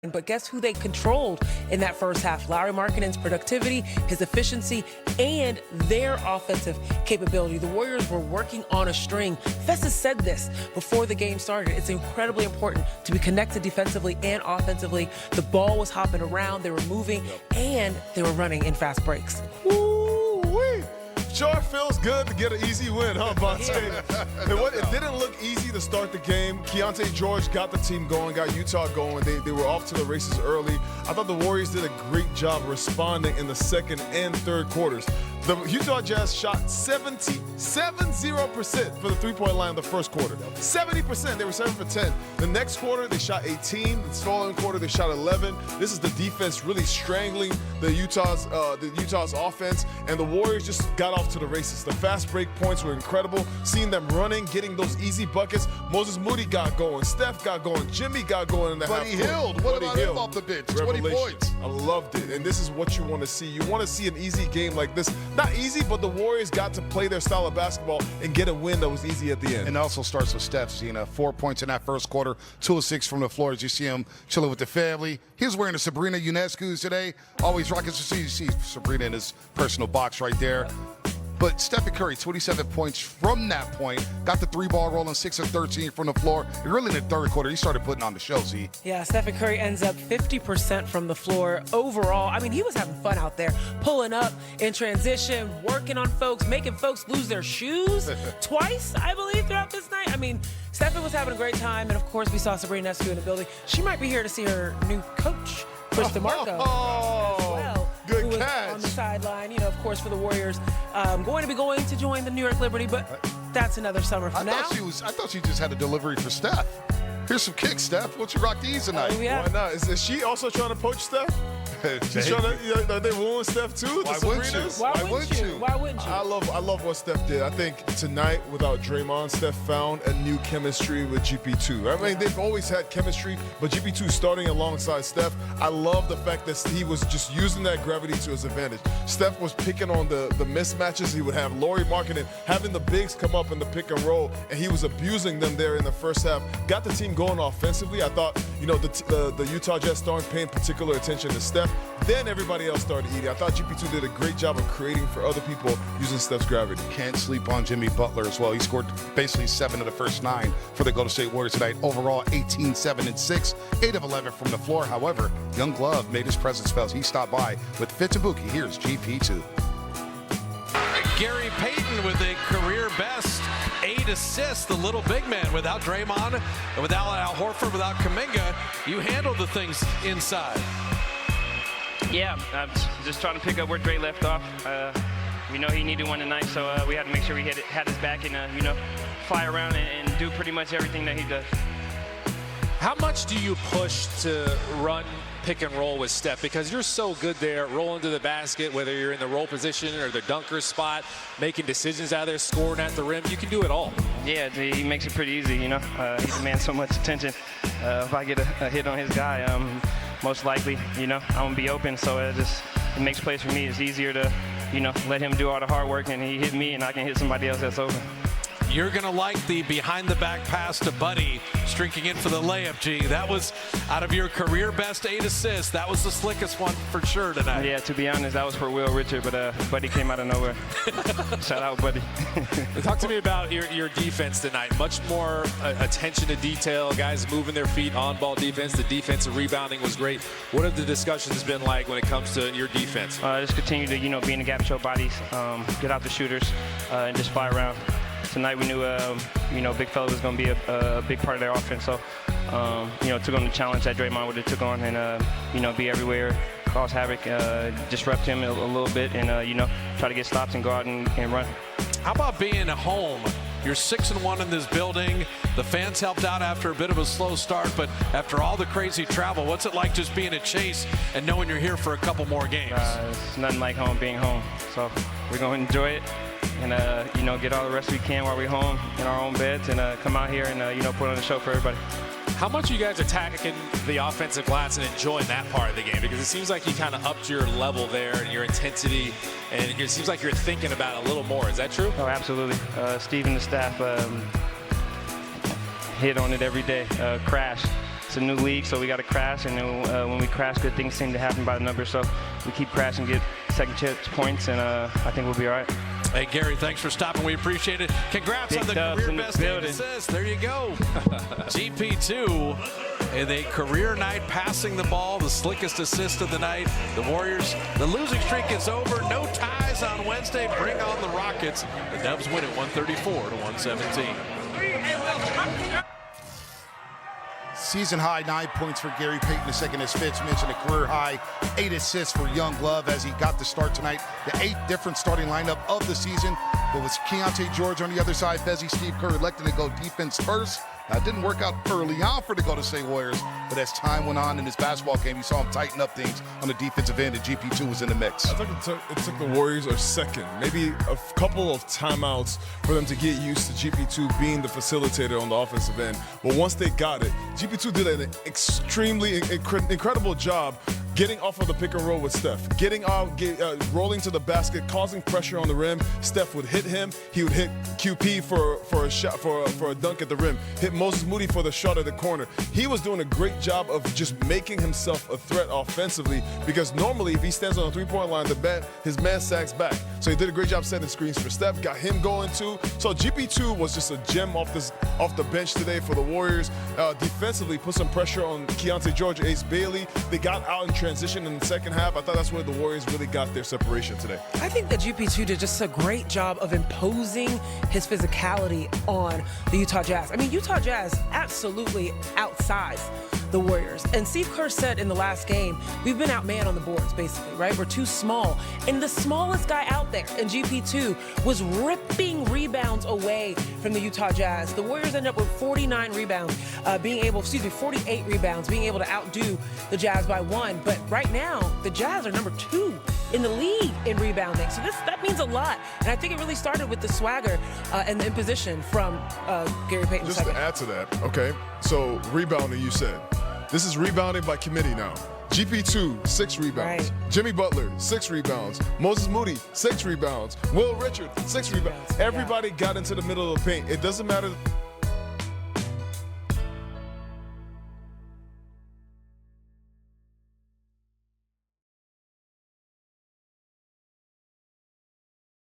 But guess who they controlled in that first half? Lauri Markkanen's productivity, his efficiency, and their offensive capability. The Warriors were working on a string. Festus said this before the game started. It's incredibly important to be connected defensively and offensively. The ball was hopping around, they were moving, and they were running in fast breaks. Woo-wee. Sure feels good to get an easy win, huh, Bonte? It didn't look easy to start the game. Keontae George got the team going, got Utah going. They were off to the races early. I thought the Warriors did a great job responding in the second and third quarters. The Utah Jazz shot 70% for the three-point line in the first quarter. 70%. They were 7 for 10. The next quarter, they shot 18. The following quarter, they shot 11. This is the defense really strangling the Utah's offense, and the Warriors just got off to the races. The fast break points were incredible. Seeing them running, getting those easy buckets. Moses Moody got going. Steph got going. Jimmy got going in the half. Buddy Hield. What about him off the bench? 20 points. I loved it, and this is what you want to see. You want to see an easy game like this. Not easy, but the Warriors got to play their style of basketball and get a win that was easy at the end. And it also starts with Steph, 4 points in that first quarter, 2 of 6 from the floor as you see him chilling with the family. He was wearing a Sabrina Ionescu's today. Always rocking. You see Sabrina in his personal box right there. But Stephen Curry, 27 points from that point. Got the 3-ball rolling, 6 of 13 from the floor. And really in the third quarter, he started putting on the show, see? Yeah, Stephen Curry ends up 50% from the floor overall. I mean, he was having fun out there, pulling up in transition, working on folks, making folks lose their shoes twice, I believe, throughout this night. I mean, Stephen was having a great time. And, of course, we saw Sabrina Ionescu in the building. She might be here to see her new coach, Chris DeMarco. Good catch. catch. On the sideline, of course, for the Warriors. Going to join the New York Liberty, but that's another summer from now. I thought she just had a delivery for Steph. Here's some kicks, Steph. Why don't you rock these tonight? Yeah. Why not? Is she also trying to poach Steph? She's trying to, are they wooing Steph too? Why wouldn't you? Why wouldn't you? I love what Steph did. I think tonight, without Draymond, Steph found a new chemistry with GP2. I mean, they've always had chemistry, but GP2 starting alongside Steph, I love the fact that he was just using that gravity to his advantage. Steph was picking on the mismatches. He would have Lauri Markkanen having the bigs come up in the pick and roll, and he was abusing them there in the first half. Got the team going offensively. I thought, the Utah Jazz started paying particular attention to Steph. Then everybody else started eating. I thought GP2 did a great job of creating for other people using Steph's gravity. Can't sleep on Jimmy Butler as well. He scored basically 7 of the first 9 for the Golden State Warriors tonight. Overall, 18, 7, and 6, 8 of 11 from the floor. However, Young Glove made his presence felt. He stopped by with Fitabuki. Here's GP2. Gary Payton with a career best 8 assists, the little big man. Without Draymond, without Al Horford, without Kuminga, you handled the things inside. Yeah, just trying to pick up where Dre left off. We know he needed one tonight, so we had to make sure we had his back and, fly around and do pretty much everything that he does. How much do you push to run pick and roll with Steph? Because you're so good there, rolling to the basket, whether you're in the roll position or the dunker spot, making decisions out there, scoring at the rim. You can do it all. Yeah, he makes it pretty easy, He demands so much attention. If I get a hit on his guy, most likely, I'm going to be open. So it makes plays for me. It's easier to, let him do all the hard work, and he hit me, and I can hit somebody else that's open. You're going to like the behind-the-back pass to Buddy, streaking in for the layup, G. That was out of your career best 8 assists. That was the slickest one for sure tonight. Yeah, to be honest, that was for Will Richard, but Buddy came out of nowhere. Shout out, Buddy. Talk to me about your defense tonight. Much more attention to detail, guys moving their feet, on-ball defense. The defensive rebounding was great. What have the discussions been like when it comes to your defense? Just continue to, be in the gap, show bodies, get out the shooters, and just fly around. Tonight we knew, big fella was going to be a big part of their offense. So, took on the challenge that Draymond would have took on and, be everywhere, cause havoc, disrupt him a little bit and, try to get stops and go out and run. How about being at home? You're 6-1 in this building. The fans helped out after a bit of a slow start, but after all the crazy travel, what's it like just being at Chase and knowing you're here for a couple more games? It's nothing like being home. So we're going to enjoy it. And, get all the rest we can while we're home in our own beds and come out here and, put on a show for everybody. How much are you guys attacking the offensive glass and enjoying that part of the game? Because it seems like you kind of upped your level there and your intensity, and it seems like you're thinking about it a little more. Is that true? Oh, absolutely. Steve and the staff hit on it every day, crash. it's a new league, so we got to crash, and then, when we crash, good things seem to happen by the numbers. So we keep crashing, get second chance points, and I think we'll be all right. Hey, Gary, thanks for stopping. We appreciate it. Congrats on the career best game assist. There you go. GP2 in a career night passing the ball, the slickest assist of the night. The Warriors, the losing streak is over. No ties on Wednesday. Bring on the Rockets. The Dubs win it 134-117. Season high 9 points for Gary Payton II, as Fitz mentioned, a career high 8 assists for Young Love as he got the start tonight. The 8th different starting lineup of the season. But with Keontae George on the other side, Bezzy Steve Kerr elected to go defense first. It didn't work out early on for the Golden State Warriors, but as time went on in this basketball game, you saw him tighten up things on the defensive end, and GP2 was in the mix. I think it took the Warriors a second, maybe a couple of timeouts for them to get used to GP2 being the facilitator on the offensive end. But once they got it, GP2 did an extremely incredible job getting off of the pick and roll with Steph, getting out, rolling to the basket, causing pressure on the rim. Steph would hit him. He would hit QP for a shot, for a dunk at the rim. Hit Moses Moody for the shot at the corner. He was doing a great job of just making himself a threat offensively, because normally if he stands on the three-point line, his man sags back. So he did a great job setting screens for Steph, got him going too. So GP2 was just a gem off the bench today for the Warriors. Defensively, put some pressure on Keontae George, Ace Bailey. They got out in transition in the second half. I thought that's where the Warriors really got their separation today. I think that GP2 did just a great job of imposing his physicality on the Utah Jazz. I mean, Utah Jazz absolutely outsized the Warriors. And Steve Kerr said in the last game, we've been outmanned on the boards, basically, right? We're too small. And the smallest guy out there in GP2 was ripping rebounds away from the Utah Jazz. The Warriors ended up with 49 rebounds, 48 rebounds, being able to outdo the Jazz by 1. But right now, the Jazz are number 2 in the league in rebounding. So that means a lot. And I think it really started with the swagger and the imposition from Gary Payton II. Just to add to that, okay, so rebounding, you said. This is rebounding by committee now. GP2, 6 rebounds. Right. Jimmy Butler, 6 rebounds. Moses Moody, 6 rebounds. Will Richard, 6 rebounds. Everybody got into the middle of the paint. It doesn't matter